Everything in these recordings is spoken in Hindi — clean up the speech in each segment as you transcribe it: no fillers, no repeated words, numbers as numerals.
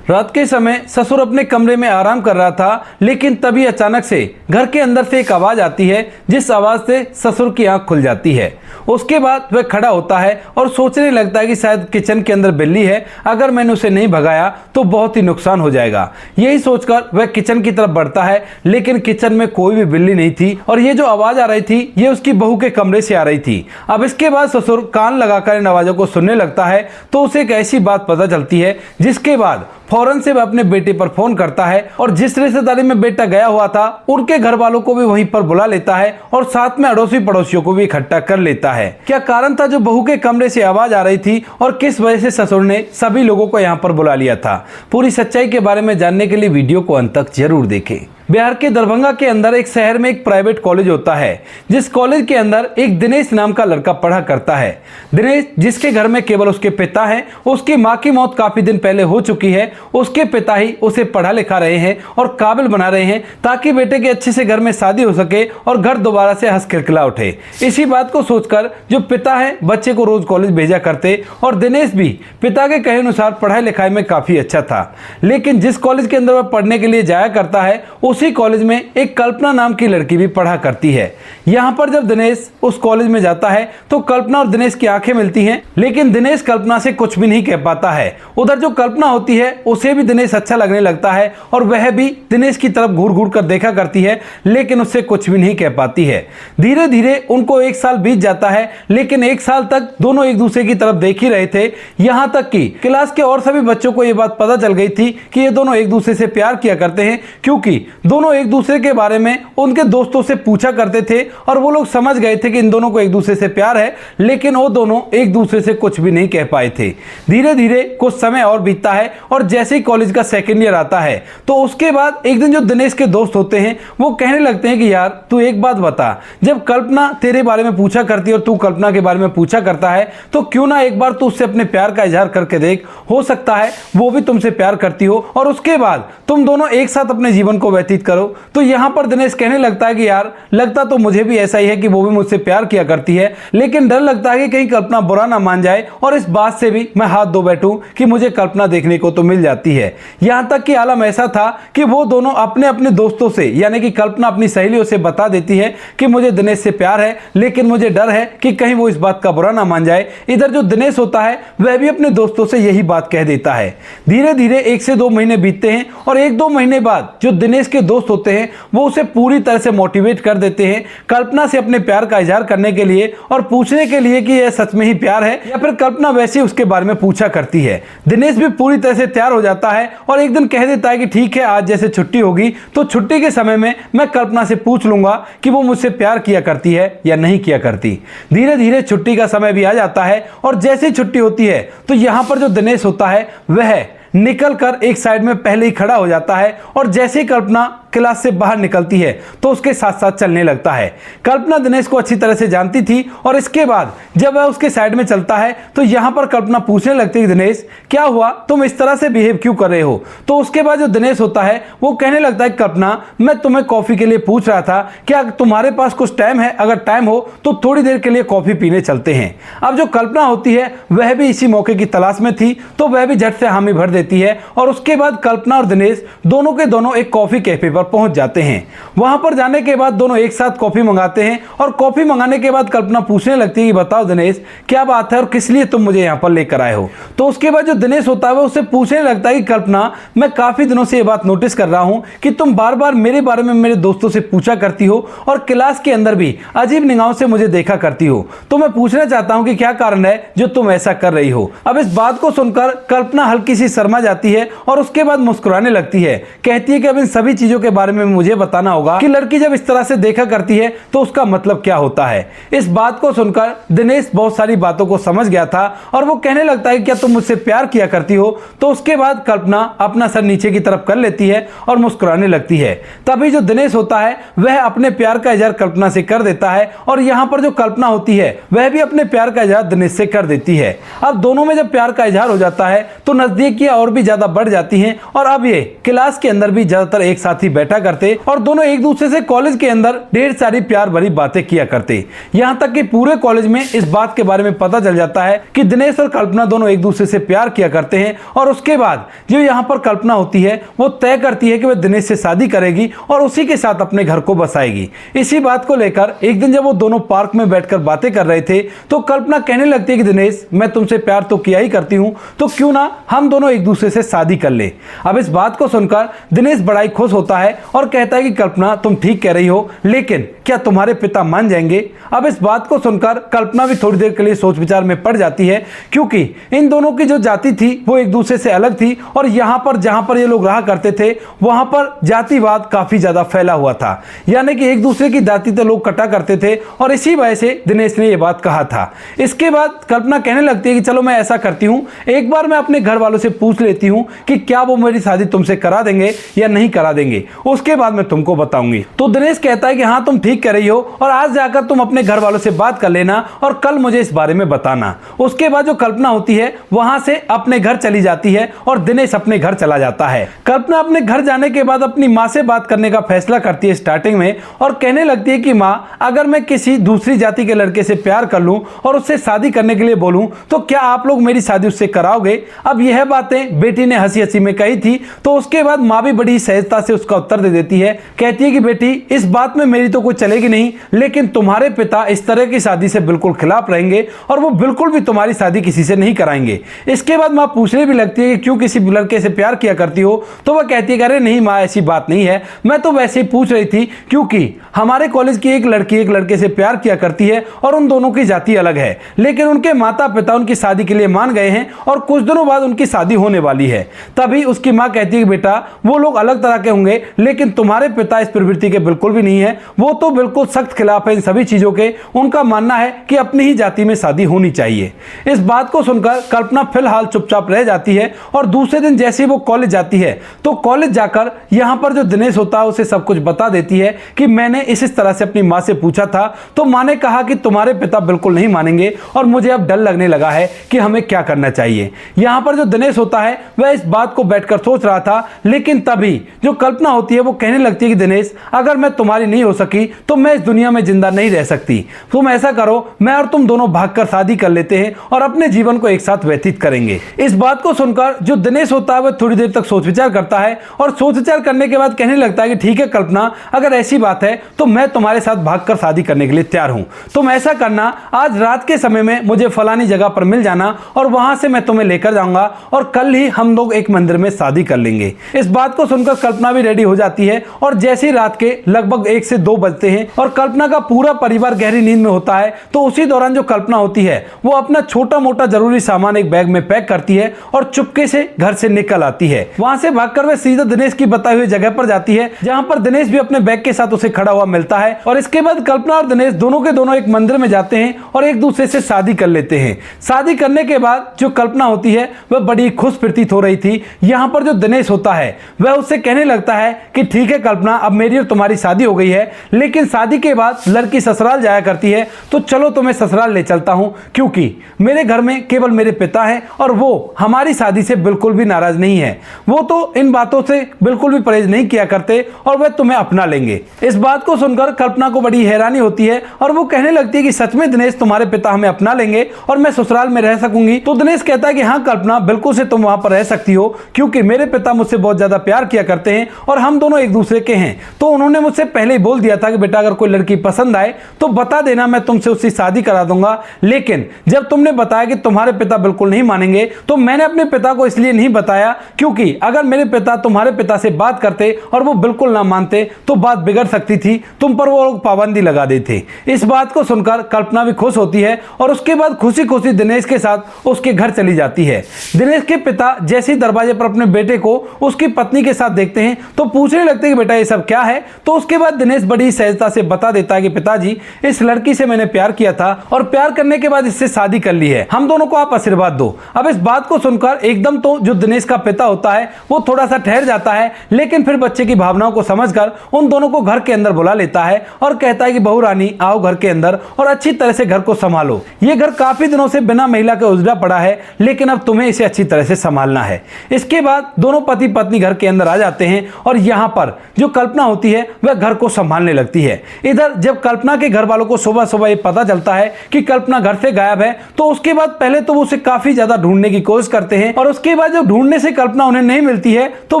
रात के समय ससुर अपने कमरे में आराम कर रहा था, लेकिन तभी अचानक से घर के अंदर से एक आवाज आती है, जिस आवाज से ससुर की आंख खुल जाती है। उसके बाद वह खड़ा होता है और सोचने लगता है कि शायद किचन के अंदर बिल्ली है, अगर मैंने उसे नहीं भगाया तो बहुत ही नुकसान हो जाएगा। यही सोचकर वह किचन की तरफ बढ़ता है, लेकिन किचन में कोई भी बिल्ली नहीं थी और ये जो आवाज आ रही थी ये उसकी बहू के कमरे से आ रही थी। अब इसके बाद ससुर कान लगाकर इन आवाजों को सुनने लगता है तो उसे एक ऐसी बात पता चलती है, जिसके बाद फौरन से वह अपने बेटे पर फोन करता है और जिस रिश्तेदारी में बेटा गया हुआ था उनके घर वालों को भी वहीं पर बुला लेता है और साथ में अड़ोसी पड़ोसियों को भी इकट्ठा कर लेता है। क्या कारण था जो बहू के कमरे से आवाज आ रही थी और किस वजह से ससुर ने सभी लोगों को यहाँ पर बुला लिया था? पूरी सच्चाई के बारे में जानने के लिए वीडियो को अंत तक जरूर देखें। बिहार के दरभंगा के अंदर एक शहर में एक प्राइवेट कॉलेज होता है, जिस कॉलेज के अंदर एक दिनेश नाम का लड़का पढ़ा करता है। दिनेश, जिसके घर में केवल उसके पिता हैं, उसकी मां की मौत काफी दिन पहले हो चुकी है। उसके पिता ही उसे पढ़ा लिखा रहे हैं और काबिल बना रहे हैं ताकि बेटे के अच्छे से घर में शादी हो सके और घर दोबारा से हंस खिलखिला उठे। इसी बात को सोचकर जो पिता है बच्चे को रोज कॉलेज भेजा करते और दिनेश भी पिता के कहे अनुसार पढ़ाई लिखाई में काफी अच्छा था। लेकिन जिस कॉलेज के अंदर वह पढ़ने के लिए जाया करता है उसी कॉलेज में एक कल्पना नाम की लड़की भी पढ़ा करती है। यहाँ पर जब दिनेश उस कॉलेज में जाता है तो कल्पना और दिनेश की आंखें मिलती हैं, लेकिन दिनेश कल्पना से कुछ भी नहीं कह पाता है। उधर जो कल्पना होती है उसे भी दिनेश अच्छा लगने लगता है और वह भी दिनेश की तरफ घूर घूर कर देखा करती है, लेकिन उससे कुछ भी नहीं कह पाती है। धीरे धीरे उनको 1 साल बीत जाता है, लेकिन 1 साल तक दोनों एक दूसरे की तरफ देख ही रहे थे। यहाँ तक कि क्लास के और सभी बच्चों को यह बात पता चल गई थी कि ये दोनों एक दूसरे से प्यार किया करते हैं, क्योंकि दोनों एक दूसरे के बारे में उनके दोस्तों से पूछा करते थे और वो लोग समझ गए थे कि इन दोनों को एक दूसरे से प्यार है, लेकिन वो दोनों एक दूसरे से कुछ भी नहीं कह पाए थे। धीरे धीरे कुछ समय और बीतता है और जैसे ही कॉलेज का सेकेंड ईयर आता है तो उसके बाद एक दिन जो दिनेश के दोस्त होते हैं वो कहने लगते हैं कि यार तू एक बात बता, जब कल्पना तेरे बारे में पूछा करती है और तू कल्पना के बारे में पूछा करता है तो क्यों ना एक बार तू उससे अपने प्यार का इजहार करके देख, हो सकता है वो भी तुमसे प्यार करती हो और उसके बाद तुम दोनों एक साथ अपने जीवन को व्यतीत करो। तो यहाँ पर दिनेश कहने लगता है कि यार लगता तो मुझे भी ऐसा ही है कि वो भी मुझसे प्यार किया करती है, लेकिन डर लगता है कि कहीं कल्पना बुरा ना मान जाए और इस बात से भी मैं हाथ धो बैठूं कि मुझे कल्पना देखने को तो मिल जाती है। यहाँ तक कि आलम ऐसा था कि वो दोनों अपने अपने दोस्तों से, यानी कि कल्पना अपनी सहेलियों से बता देती है कि मुझे दिनेश से प्यार है, लेकिन मुझे डर है कि कहीं वो इस बात का बुरा ना मान जाए। इधर जो दिनेश होता है वह भी अपने दोस्तों से यही बात कह देता है। धीरे धीरे 1 से 2 महीने बीतते हैं और 1-2 महीने बाद जो दिनेश के दोस्त होते हैं वो उसे पूरी तरह से मोटिवेट कर देते हैं कल्पना से अपने प्यार का इजहार करने के लिए और पूछने के लिए कि यह सच में ही प्यार है या फिर कल्पना वैसे उसके बारे में पूछा करती है। दिनेश भी पूरी तरह से तैयार हो जाता है और एक दिन कह देता है कि ठीक है, आज जैसे छुट्टी होगी तो छुट्टी के समय में मैं कल्पना से पूछ लूंगा कि वो मुझसे प्यार किया करती है या नहीं किया करती। धीरे धीरे छुट्टी का समय भी आ जाता है और जैसे ही छुट्टी होती है तो यहाँ पर जो दिनेश होता है वह निकल कर एक साइड में पहले ही खड़ा हो जाता है और जैसे ही कल्पना क्लास से बाहर निकलती है तो उसके साथ साथ चलने लगता है। कल्पना दिनेश को अच्छी तरह से जानती थी और इसके बाद जब वह उसके साइड में चलता है तो यहाँ पर कल्पना पूछने लगती है, दिनेश क्या हुआ, तुम इस तरह से बिहेव क्यों कर रहे हो? तो उसके बाद जो दिनेश होता है वो कहने लगता है, कल्पना मैं तुम्हें कॉफी के लिए पूछ रहा था, क्या तुम्हारे पास कुछ टाइम है? अगर टाइम हो तो थोड़ी देर के लिए कॉफी पीने चलते हैं। अब जो कल्पना होती है वह भी इसी मौके की तलाश में थी तो वह भी झट से हामी भर देती है और उसके बाद कल्पना और दिनेश दोनों के दोनों एक कॉफी कैफे पर पहुंच जाते हैं। वहां पर जाने के बाद दोनों एक साथ कॉफी मंगाते हैं और कॉफी मंगाने के बाद कल्पना पूछने लगती है कि बताओ दिनेश क्या बात है और किस लिए तुम मुझे यहां पर लेकर आए हो? तो उसके बाद जो दिनेश होता है वो उससे पूछने लगता है कि कल्पना मैं काफी दिनों से ये बात नोटिस कर रहा हूं कि तुम बार बार मेरे बारे में मेरे दोस्तों से पूछा करती हो और क्लास के अंदर भी अजीब निगाहों से मुझे देखा करती हो, तो मैं पूछना चाहता हूं कि क्या कारण है जो तुम ऐसा कर रही हो? अब इस बात को सुनकर कल्पना हल्की सी शर्मा जाती है और उसके बाद मुस्कुराने लगती है। कहती है कि अब इन सभी चीजों के बारे में मुझे बताना होगा कि लड़की जब इस तरह से देखा करती है तो उसका मतलब क्या होता है। इस बात को सुनकर दिनेश बहुत सारी बातों को समझ गया था और वो कहने लगता है क्या तुम मुझसे प्यार किया करती हो? तो उसके बाद कल्पना अपना सर नीचे की तरफ कर लेती है और मुस्कुराने लगती है। तभी जो दिनेश होता है वह अपने प्यार का इजहार कल्पना से कर देता है और यहाँ पर जो कल्पना होती है वह भी अपने प्यार का इजहार दिनेश से कर देती है। अब दोनों में जब प्यार का इजहार हो जाता है तो नजदीकियां और भी ज्यादा बढ़ जाती हैं और अब ये क्लास के अंदर भी ज्यादातर एक साथ ही बैठा करते और दोनों एक दूसरे से कॉलेज के अंदर ढेर सारी प्यार भरी बातें किया करते। यहाँ तक कि पूरे कॉलेज में इस बात के बारे में पता चल जाता है कि दिनेश और कल्पना दोनों एक दूसरे से प्यार किया करते हैं। और उसके बाद जो यहाँ पर कल्पना होती है वो तय करती है कि वह दिनेश से शादी करेगी और उसी के साथ अपने घर को बसाएगी। इसी बात को लेकर एक दिन जब वो दोनों पार्क में बैठकर बातें कर रहे थे तो कल्पना कहने लगती है कि दिनेश, मैं तुमसे प्यार तो किया ही करती हूं, तो क्यों ना हम दोनों एक दूसरे से शादी कर ले। अब इस बात को सुनकर दिनेश बड़ा ही खुश होता है और कहता है कि कल्पना, तुम ठीक कह रही हो, लेकिन क्या तुम्हारे पिता मान जाएंगे। अब इस बात को सुनकर कल्पना भी थोड़ी देर के लिए सोच विचार में पड़ जाती है, क्योंकि इन दोनों की जो जाति थी वो एक दूसरे से अलग थी और यहाँ पर जहां पर ये लोग रहा करते थे वहां पर जातिवाद काफी ज्यादा फैला हुआ था, यानी कि एक दूसरे की जाति तो लोग कटा करते थे और इसी वजह से दिनेश ने यह बात कहा था। इसके बाद कल्पना कहने लगती है कि चलो मैं ऐसा करती हूं, एक बार मैं अपने घर वालों से पूछ लेती हूं कि क्या वो मेरी शादी तुमसे करा देंगे या नहीं करा देंगे, उसके बाद मैं तुमको बताऊंगी। तो दिनेश कहता है कि हाँ, तुम ठीक कह रही हो और आज जाकर तुम अपने घर वालों से बात कर लेना और कल मुझे इस बारे में बताना। उसके बाद जो कल्पना होती है वहां से अपने घर चली जाती है और दिनेश अपने घर चला जाता है। कल्पना अपने घर जाने के बाद अपनी माँ से बात करने का फैसला करती है स्टार्टिंग में और कहने लगती है कि माँ, अगर मैं किसी दूसरी जाति के लड़के से प्यार कर लूं और उससे शादी करने के लिए बोलूं तो क्या आप लोग मेरी शादी उससे कराओगे। अब यह बातें बेटी ने हंसी हंसी में कही थी तो उसके बाद माँ भी बड़ी सहजता से उसका उत्तर दे देती है। कहती है कि बेटी, इस बात में मेरी तो कोई चलेगी नहीं, लेकिन तुम्हारे पिता इस तरह की शादी से बिल्कुल खिलाफ रहेंगे और वो बिल्कुल भी तुम्हारी शादी किसी से नहीं कराएंगे। इसके बाद माँ पूछने भी लगती है कि क्यों किसी लड़के से प्यार किया करती हो, तो वह कहती है अरे नहीं माँ, ऐसी बात नहीं है, मैं तो वैसे ही पूछ रही थी क्योंकि हमारे कॉलेज की एक लड़की एक लड़के से प्यार किया करती है और उन दोनों की जाति अलग है, लेकिन उनके माता पिता उनकी शादी के लिए मान गए हैं और कुछ दिनों बाद उनकी शादी होने वाली है। तभी उसकी माँ कहती है कि बेटा, वो लोग अलग तरह के होंगे लेकिन तुम्हारे पिता इस प्रवृत्ति के बिल्कुल भी नहीं है, वो तो बिल्कुल सख्त खिलाफ है इन सभी चीजों के। उनका मानना है कि अपनी ही जाति में शादी होनी चाहिए। इस बात को सुनकर कल्पना फिलहाल चुपचाप रह जाती है और दूसरे दिन जैसे ही वो कॉलेज जाती है तो कॉलेज जाकर यहाँ पर जो दिनेश होता है उसे सब कुछ बता देती है कि मैंने इस तरह से अपनी माँ से पूछा था तो माँ ने कहा कि तुम्हारे पिता बिल्कुल नहीं मानेंगे और मुझे अब डर लगने लगा है कि हमें क्या करना चाहिए। यहाँ पर जो दिनेश होता है वह इस बात को बैठकर सोच रहा था, लेकिन तभी जो कल्पना होती है वो कहने लगती है कि दिनेश, अगर मैं तुम्हारी नहीं हो सकी तो मैं इस दुनिया में जिंदा नहीं रह सकती। तुम ऐसा करो, मैं और तुम दोनों भागकर शादी कर लेते हैं और अपने जीवन को एक साथ व्यतीत करेंगे। इस बात को सुनकर जो दिनेश होता है वह थोड़ी देर तक सोच विचार करता है और सोच विचार करने के बाद कहने लगता है कि ठीक है कल्पना, अगर ऐसी बात है तो मैं तुम्हारे साथ भागकर शादी करने के लिए तैयार हूं। तुम ऐसा करना, आज रात के समय में मुझे फलानी जगह पर मिल जाना और वहां से मैं तुम्हें लेकर जाऊंगा और कल ही हम लोग एक मंदिर में शादी कर लेंगे। इस बात को सुनकर कल्पना भी रेडी हो जाती है और जैसे ही रात के लगभग 1 से 2 बजते हैं और कल्पना का पूरा परिवार गहरी नींद में होता है तो उसी दौरान जो कल्पना होती है वो अपना छोटा मोटा जरूरी सामान एक बैग में पैक करती है और चुपके से घर से निकल आती है। वहां से भागकर वह सीधा दिनेश की बताई हुई जगह पर जाती है, जहां पर दिनेश भी अपने बैग के साथ उसे खड़ा हुआ मिलता है और इसके बाद कल्पना और दिनेश दोनों के दोनों एक मंदिर में जाते हैं और एक दूसरे से शादी कर लेते हैं। शादी करने के बाद जो कल्पना होती है वह बड़ी खुश प्रतीत हो रही थी। यहाँ पर जो दिनेश होता है वह उससे कहने लगता है कि ठीक है कल्पना, अब मेरी और तुम्हारी शादी हो गई है, लेकिन शादी के बाद लड़की ससुराल जाया करती है तो चलो तुम्हें ससुराल ले चलता हूं, क्योंकि मेरे घर में केवल मेरे पिता हैं और वो हमारी शादी से बिल्कुल भी नाराज नहीं है। वो तो इन बातों से बिल्कुल भी परहेज नहीं किया करते और वह तुम्हें अपना लेंगे। इस बात को सुनकर कल्पना को बड़ी हैरानी होती है और वो कहने लगती है कि सच में दिनेश, तुम्हारे पिता हमें अपना लेंगे और मैं ससुराल में रह सकूंगी। तो दिनेश कहता है कि हाँ कल्पना, बिल्कुल से तुम वहां पर रह सकती हो, क्योंकि मेरे पिता मुझसे बहुत ज्यादा प्यार किया करते हैं और हम दोनों एक दूसरे के हैं। तो उन्होंने मुझसे पहले ही बोल दिया था कि बेटा, अगर कोई लड़की पसंद आए तो बता देना, मैं तुमसे उससे शादी करा दूंगा। लेकिन जब तुमने बताया कि तुम्हारे पिता बिल्कुल नहीं मानेंगे तो मैंने अपने पिता को इसलिए नहीं बताया, क्योंकि अगर मेरे पिता तुम्हारे पिता से बात करते और वो बिल्कुल ना मानते तो बात बिगड़ सकती थी, तुम पर वो लोग पाबंदी लगा देते। इस बात को सुनकर कल्पना भी खुश होती है और उसके बाद खुशी खुशी दिनेश के साथ उसके घर चली जाती है। दिनेश के पिता जैसे ही दरवाजे पर अपने बेटे को उसकी पत्नी के साथ देखते हैं तो पूछने लगते हैं कि बेटा ये सब क्या है। तो उसके बाद दिनेश बड़ी सहजता से बता देता है कि पिताजी, इस लड़की से मैंने प्यार किया था और प्यार करने के बाद इससे शादी कर ली है, हम दोनों को आप आशीर्वाद दो। अब इस बात को सुनकर एकदम तो जो दिनेश का पिता होता है वो थोड़ा सा ठहर जाता है, लेकिन फिर बच्चे की भावनाओं को समझकर उन दोनों को घर के अंदर बुला लेता है और कहता है कि बहू रानी, आओ घर के अंदर और अच्छी तरह से घर को संभालो। ये घर काफी दिनों से बिना महिला के उजड़ा पड़ा है, लेकिन अब तुम्हें इसे अच्छी तरह से संभालना है। इसके बाद दोनों पति पत्नी घर के अंदर आ जाते हैं और यहाँ पर जो कल्पना होती है वह घर को संभालने लगती है। इधर जब कल्पना के घर वालों को सुबह सुबह ये पता चलता है कि कल्पना घर से गायब है, तो उसके बाद पहले तो वो उसे काफी ज्यादा ढूंढने की कोशिश करते हैं, और उसके बाद जब ढूंढने से कल्पना उन्हें नहीं मिलती है तो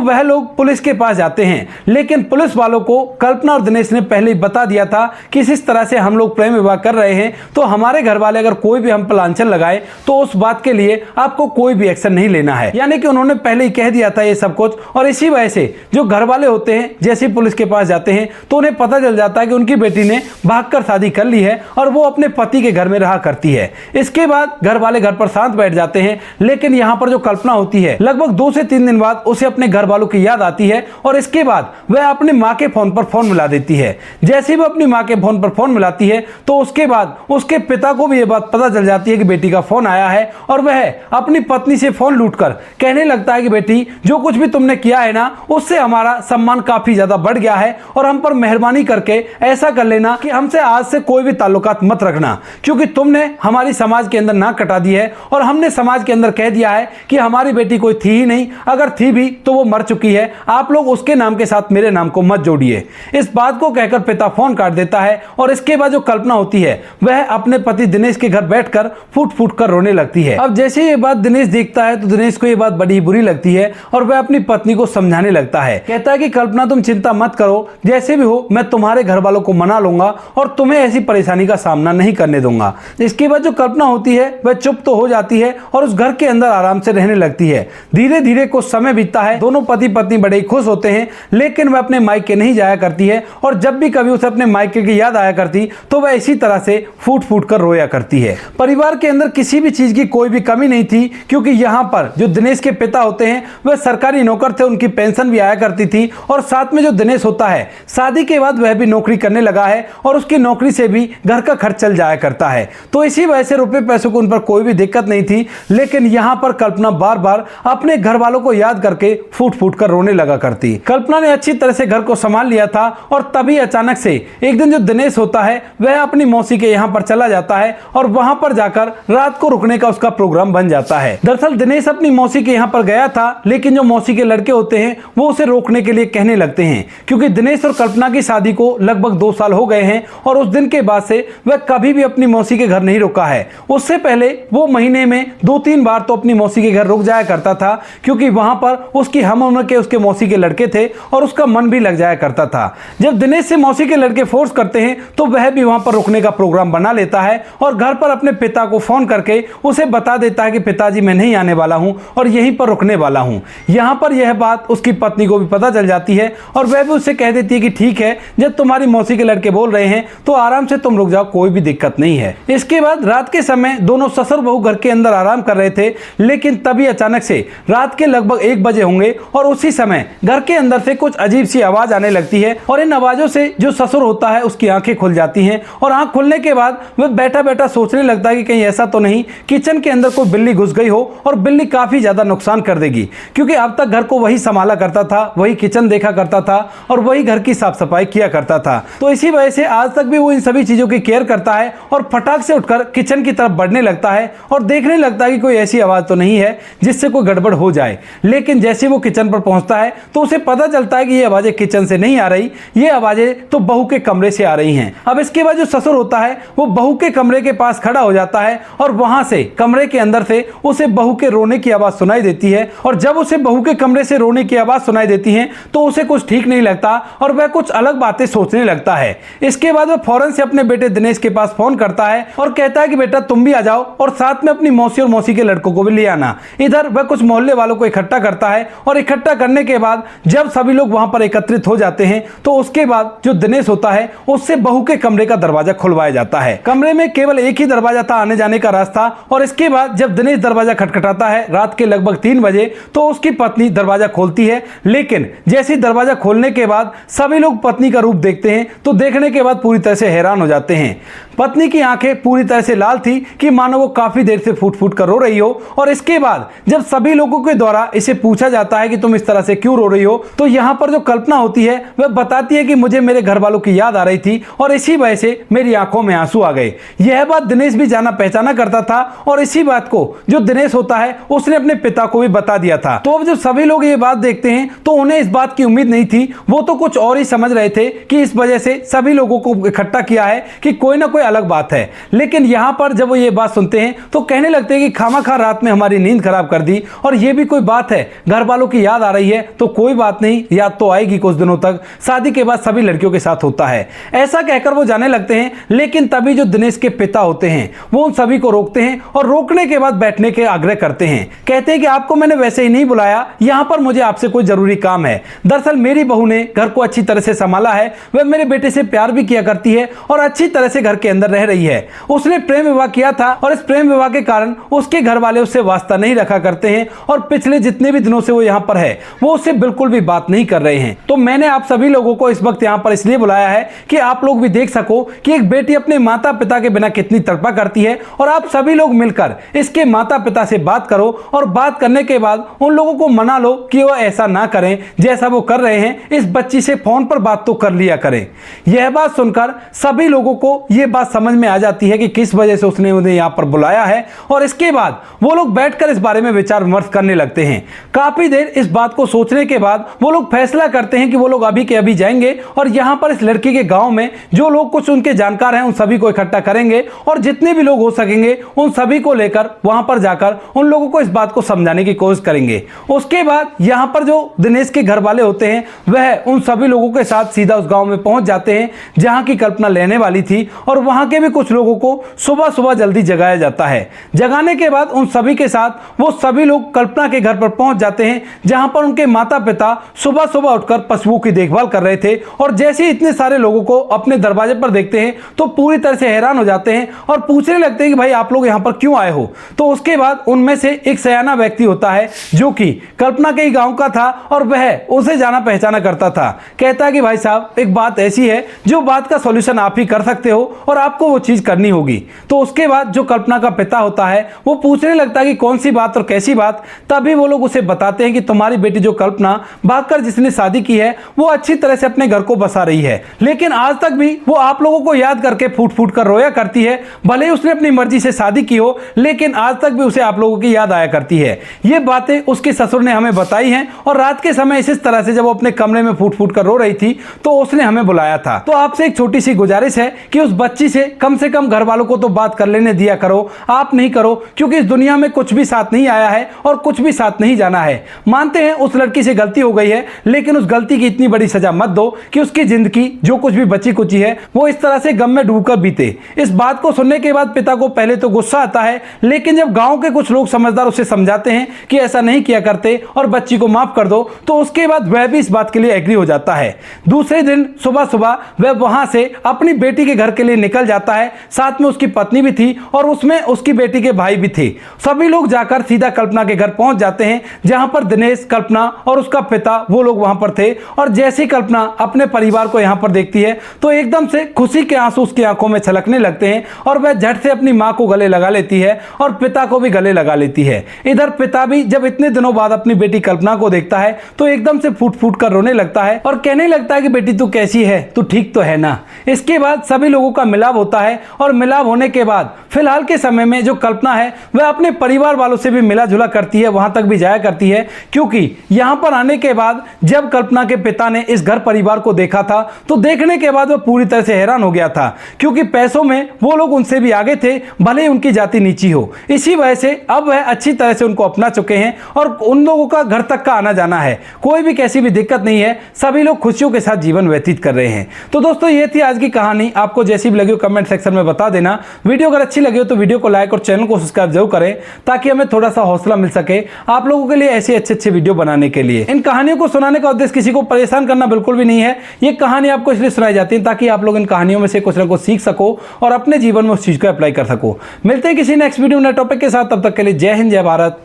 वह लोग पुलिस के पास जाते हैं। लेकिन पुलिस वालों को कल्पना और दिनेश ने पहले ही बता दिया था कि इस तरह से हम लोग प्रेम विवाह कर रहे हैं, तो हमारे घर वाले अगर कोई भी हम प्लांछन लगाए तो उस बात के लिए आपको कोई भी एक्शन नहीं लेना है। यानी कि उन्होंने पहले ही कह दिया था ये सब कुछ, और इसी वजह से जो घर वाले होते हैं जैसे पुलिस के पास जाते हैं तो उन्हें पता चल जाता है कि उनकी बेटी ने भागकर शादी कर ली है और वो अपने पति के घर में रहा करती है। इसके बाद घर वाले घर पर शांत बैठ जाते हैं। लेकिन यहाँ पर जो कल्पना होती है, लगभग 2 से 3 दिन बाद उसे अपने घर वालों की याद आती है, और इसके बाद वह अपनी माँ के फोन पर फोन मिला देती है। जैसे ही वह अपनी माँ के फोन पर फोन मिलाती है तो उसके बाद उसके पिता को भी यह बात पता चल जाती है कि बेटी का फोन आया है, और वह अपनी पत्नी से फोन लूटकर कहने लगता है कि बेटी, जो कुछ भी तुमने किया है ना, उससे हमारा सम्मान काफी ज्यादा बढ़ गया है, और हम पर मेहरबानी करके ऐसा कर लेना कि हमसे आज से कोई भी ताल्लुकात मत रखना, क्योंकि तुमने हमारी समाज के अंदर नाक कटा दी है, और हमने समाज के अंदर कह दिया है कि हमारी बेटी कोई थी ही नहीं, अगर थी भी तो वो मर चुकी है, आप लोग उसके नाम के साथ मेरे नाम को मत जोड़िए। इस बात को कहकर पिता फोन काट देता है, और इसके बाद जो कल्पना होती है वह अपने पति दिनेश के घर बैठकर फूट फूट कर रोने लगती है। अब जैसे ये बात दिनेश देखता है तो दिनेश को ये बात बड़ी बुरी लगती है, और वह अपनी पत्नी को समझाने लगता है। कहता है कि कल्पना, तुम चिंता मत करो, जैसे भी हो मैं तुम्हारे घर वालों को मना लूंगा और तुम्हें ऐसी परेशानी का सामना नहीं करने दूंगा। इसके बाद जो कल्पना होती है वह चुप तो हो जाती है और उस घर के अंदर आराम से रहने लगती है। धीरे धीरे कुछ समय बीतता है, दोनों पति पत्नी बड़े खुश होते हैं, लेकिन वह अपने मायके नहीं जाया करती है, और जब भी कभी उसे अपने मायके की याद आया करती तो वह इसी तरह से फूट फूट कर रोया करती है। परिवार के अंदर किसी भी चीज की कोई भी कमी नहीं थी, क्योंकि यहाँ पर जो दिनेश के पिता होते हैं वह सरकारी नौकर थे, उनकी पेंशन भी आया करती थी, और साथ में जो दिनेश होता है शादी के बाद वह भी नौकरी करने लगा है, और उसकी नौकरी से भी घर का खर्च चल जाया करता है। तो इसी वजह से रुपए पैसों को उन पर कोई भी दिक्कत नहीं थी। लेकिन यहाँ पर कल्पना बार बार अपने घर वालों को याद करके फूट फूट कर रोने लगा करती। कल्पना ने अच्छी तरह से घर को संभाल लिया था, और तभी अचानक से एक दिन जो दिनेश होता है वह अपनी मौसी के यहाँ पर चला जाता है, और वहां पर जाकर रात को रुकने का उसका प्रोग्राम बन जाता है। दरअसल दिनेश अपनी मौसी के यहाँ पर गया था, लेकिन जो मौसी के लड़के होते हैं वो उसे रोकने के लिए कहने लगते हैं, क्योंकि दिनेश और कल्पना की शादी को लगभग 2 साल हो गए हैं, और उस दिन के बाद से वह कभी भी अपनी मौसी के घर नहीं रुका है। उससे पहले वो महीने में 2-3 बार तो अपनी मौसी के घर रुक जाया करता था, क्योंकि वहां पर उसकी हम उम्र के उसके मौसी के लड़के थे, और उसका मन भी लग जाया करता था। जब दिनेश से मौसी के लड़के फोर्स करते हैं तो वह भी वहां पर रुकने का प्रोग्राम बना लेता है, और घर पर अपने पिता को फोन करके उसे बता देता है कि पिताजी मैं नहीं आने वाला हूं और यहीं पर रुकने वाला हूं। यहां पर यह बात उसकी पत्नी को भी पता चल जाती है, और वह भी उससे कह देती है कि ठीक है, जब तुम्हारी मौसी के लड़के बोल रहे हैं तो आराम से तुम रुक जाओ, कोई भी दिक्कत नहीं है। इसके बाद रात के समय दोनों ससुर बहू घर के अंदर आराम कर रहे थे, लेकिन तभी अचानक से रात के लगभग 1 बजे होंगे, और उसी समय घर के अंदर से कुछ अजीब सी आवाज आने लगती है, और इन आवाजों से जो ससुर होता है उसकी आंखें खुल जाती हैं, और आंख खुलने के बाद वह बैठा बैठा सोचने लगता है कि कहीं ऐसा तो नहीं किचन के अंदर कोई बिल्ली घुस गई हो, और बिल्ली काफी ज्यादा नुकसान कर देगी, क्योंकि अब तक घर को वही संभाला करता था, वही किचन देखा करता था, और वही घर की साफ सफाई किया करता था। तो इसी वजह से आज तक भी वो इन सभी चीजों की केयर करता है, और फटाक से उठकर किचन की तरफ बढ़ने लगता है, और देखने लगता है कि कोई ऐसी आवाज तो नहीं है जिससे कोई गड़बड़ हो जाए। लेकिन जैसे वो किचन पर पहुंचता है तो उसे पता चलता है कि ये आवाजें किचन से नहीं आ रही, ये आवाजें तो बहू के कमरे से आ रही हैं। अब इसके बाद जो ससुर होता है वो बहू के कमरे के पास खड़ा हो जाता है, और वहां से कमरे के अंदर से उसे बहू के रोने की आवाज सुनाई देती है, और जब उसे बहू के कमरे से रोने की आवाज सुनाई देती है तो उसे कुछ ठीक नहीं लगता, और वह कुछ अलग बातें सोचने लगता है। इसके बाद वह फौरन से अपने बेटे दिनेश के पास फोन करता है, और कहता है कि बेटा तुम भी आ जाओ, और साथ में अपनी मौसी और मौसी के लड़कों को भी ले आना। इधर वह कुछ मोहल्ले वालों को इकट्ठा करता है, और इकट्ठा करने के बाद जब सभी लोग वहां पर एकत्रित हो जाते हैं तो उसके बाद जो दिनेश होता है उससे बहू के कमरे का दरवाजा खुलवाया जाता है। कमरे में केवल एक ही दरवाजा था आने जाने का रास्ता, और इसके बाद जब दिनेश दरवाजा खटखटाता है रात के लगभग 3 बजे तो उसकी पत्नी दरवाजा खोलती है। लेकिन जैसे दरवाजा खोलने के बाद सभी लोग पत्नी का रूप देखते हैं, तो देखने के बाद पूरी तरह से हैरान हो जाते हैं। पत्नी की आंखें पूरी तरह से लाल थी कि मानो वो काफी देर से फूट फूट कर रो रही हो। और इसके बाद जब सभी लोगों के द्वारा इसे पूछा जाता है कि तुम इस तरह से क्यों रो रही हो, तो यहाँ पर जो कल्पना होती है वह बताती है कि मुझे मेरे घर वालों की याद आ रही थी और इसी वजह से मेरी आंखों में आंसू आ गए। यह बात दिनेश भी जाना पहचाना करता था और इसी बात को जो दिनेश होता है उसने अपने पिता को भी बता दिया था। तो अब जब सभी लोग ये बात देखते हैं तो उन्हें इस बात की उम्मीद नहीं थी, वो तो कुछ और ही समझ रहे थे कि इस वजह से सभी लोगों को इकट्ठा किया है कि कोई ना कोई अलग बात है। लेकिन यहां पर जब वो ये बात सुनते हैं तो कहने लगते हैं कि खामाखा रात में हमारी नींद खराब कर दी, और ये भी कोई बात है, घर वालों की याद आ रही है तो कोई बात नहीं, याद तो आएगी कुछ दिनों तक, शादी के बाद सभी लड़कियों के साथ होता है। ऐसा कहकर वो जाने लगते हैं। लेकिन तभी जो दिनेश के पिता होते हैं वो उन सभी को रोकते हैं और रोकने के बाद बैठने के आग्रह करते हैं। कहते हैं कि आपको मैंने वैसे ही नहीं बुलाया, यहां पर मुझे आपसे कोई जरूरी काम है। दरअसल मेरी बहू ने घर को अच्छी तरह से संभाला है, वह मेरे बेटे से प्यार भी किया करती है और अच्छी तरह से घर के अंदर रह रही है। उसने प्रेम विवाह किया था और इस प्रेम विवाह के कारण उसके घर वाले उससे वास्ता नहीं रखा करते हैं और पिछले जितने भी दिनों से वो यहाँ पर है वो उससे बिल्कुल भी बात नहीं कर रहे हैं। तो मैंने आप सभी लोगों को इस वक्त यहाँ पर इसलिए बुलाया है कि आप लोग भी देख सको कि एक बेटी अपने माता पिता के बिना कितनी तड़पा करती है, और आप सभी लोग मिलकर इसके माता पिता से बात करो और बात करने के बाद उन लोगों को मना लो कि वो ऐसा ना करें जैसा वो कर रहे हैं, इस बच्ची से फोन पर बात तो कर लिया करें। यह बात सुनकर सभी लोगों को यह बात समझ में आ जाती है कि किस वजह से उसने उन्हें यहाँ पर बुलाया है, और इसके बाद वो लोग बैठकर इस बारे में विचार विमर्श करने लगते हैं। काफी देर इस बात को सोचने के बाद वो लोग फैसला करते हैं कि वो लोग अभी के अभी जाएंगे और यहाँ पर इस लड़की के गांव में जो लोग कुछ उनके जानकार हैं उन सभी को इकट्ठा करेंगे और जितने भी लोग हो सकेंगे उन सभी को लेकर वहां पर जाकर उन लोगों को इस बात को समझाने की कोशिश करेंगे। उसके बाद यहाँ पर जो दिनेश के घर वाले होते हैं वह उन सभी लोगों के साथ सीधा उस गांव में पहुंच जाते हैं जहां की कल्पना लेने वाली थी, और वहां के भी कुछ लोगों को सुबह सुबह जल्दी जगाया जाता है। जगाने के बाद उन सभी के साथ वो सभी लोग कल्पना के घर पर पहुंच जाते हैं जहां पर उनके माता पिता सुबह सुबह उठकर पशुओं की देखभाल कर रहे थे, और जैसे ही इतने सारे लोगों को अपने दरवाजे पर देखते हैं तो पूरी तरह से हैरान हो जाते हैं और पूछने लगते हैं कि भाई आप लोग यहाँ पर क्यों आए हो। तो उसके बाद उनमें से एक सयाना व्यक्ति होता है जो कि कल्पना के ही गांव का था और वह उसे जाना पहचाना करता था। कहता है कि भाई साहब एक बात ऐसी है जो बात का सॉल्यूशन आप ही कर सकते हो और आपको वो चीज करनी होगी। तो उसके बाद जो कल्पना का पिता होता है वो पूछने लगता है कि कौन सी बात और कैसी बात। तभी वो लोग उसे बताते हैं कि तुम्हारी बेटी जो कल्पना भागकर जिसने शादी की है वो अच्छी तरह से अपने घर को बसा रही है, लेकिन आज तक भी वो आप लोगों को याद करके फूट फूट कर रोया करती है। भले ही उसने अपनी मर्जी से शादी की हो लेकिन आज तक भी उसे आप लोगों की याद आया करती है। ये बातें उसके ससुर ने हमें बताई हैं और रात के समय इस तरह से जब वो अपने कमरे में फूट फूट कर रो रही थी तो उसने हमें बुलाया था। तो आपसे एक छोटी सी गुजारिश है कि उस बच्ची से कम घर वालों को तो बात कर लेने दिया करो, आप नहीं करो, क्योंकि इस दुनिया में कुछ भी साथ नहीं आया है और कुछ भी साथ नहीं जाना है। मानते हैं उस लड़की से गलती हो गई है, लेकिन उस गलती की इतनी बड़ी सजा मत दो कि उसकी जिंदगी जो कुछ भी बची कुची है वो इस तरह से गम में डूबकर बीते। इस बात को सुनने के बाद पिता को पहले तो गुस्सा आता है, लेकिन जब गांव के कुछ लोग समझदार उसे समझाते हैं कि ऐसा नहीं किया करते और बच्ची को माफ कर दो, तो उसके बाद वह भी इस बात के लिए एग्री हो जाता है। दूसरे दिन सुबह सुबह वह वहां से अपनी बेटी के घर के लिए निकल जाता है, साथ में उसकी पत्नी भी थी और उसमें उसकी बेटी के भाई भी थे। सभी लोग जाकर सीधा कल्पना के घर पहुंच जाते हैं जहां पर दिनेश, कल्पना और उसका पिता वो लोग वहां पर थे। और जैसे ही कल्पना अपने परिवार को यहां पर देखती है तो एकदम से खुशी के आंसू उसकी आंखों में छलकने लगते हैं और वह झट से अपनी मां को गले लगा लेती है और पिता को भी गले लगा लेती है। इधर पिता भी जब इतने दिनों बाद अपनी बेटी कल्पना को देखता है तो एकदम से फूट फूट कर रोने लगता है और कहने लगता है कि बेटी तू कैसी है, तू ठीक तो है ना। इसके बाद सभी लोगों का मिलाप होता है और मिलाप होने के बाद फिलहाल के समय में जो कल्पना है वह अपने परिवार वालों से भी मिला जुला करती है, वहां तक भी जाया करती है, क्योंकि यहां पर आने के बाद जब कल्पना के पिता ने इस घर परिवार को देखा था तो देखने के बाद वह पूरी तरह से हैरान हो गया था, क्योंकि पैसों में वो लोग उनसे भी आगे थे, भले ही उनकी जाति नीची हो। इसी वजह से अब वह अच्छी तरह से उनको अपना चुके हैं और उन लोगों का घर तक का आना जाना है, कोई भी कैसी भी दिक्कत नहीं है, सभी लोग खुशियों के साथ जीवन व्यतीत कर रहे हैं। तो दोस्तों ये थी आज की कहानी, आपको जैसी भी लगी हो कमेंट सेक्शन में बता देना। वीडियो अगर अच्छी लगी हो तो वीडियो को लाइक और चैनल को सब्सक्राइब जरूर करें ताकि हमें थोड़ा सा हौसला मिल सके आप लोगों के लिए ऐसे अच्छे वीडियो बनाने के लिए। इन कहानियों को सुनाने का उद्देश्य किसी को परेशान करना बिल्कुल भी नहीं है, ये कहानी आपको इसलिए सुनाई जाती है ताकि आप लोग इन कहानियों में से कुछ ना कुछ सीख सको और अपने जीवन में उस चीज को अप्लाई कर सको। मिलते हैं किसी नेक्स्ट वीडियो नए टॉपिक के साथ, तब तक के लिए जय हिंद, जय भारत,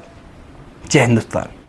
जय हिंदुस्तान।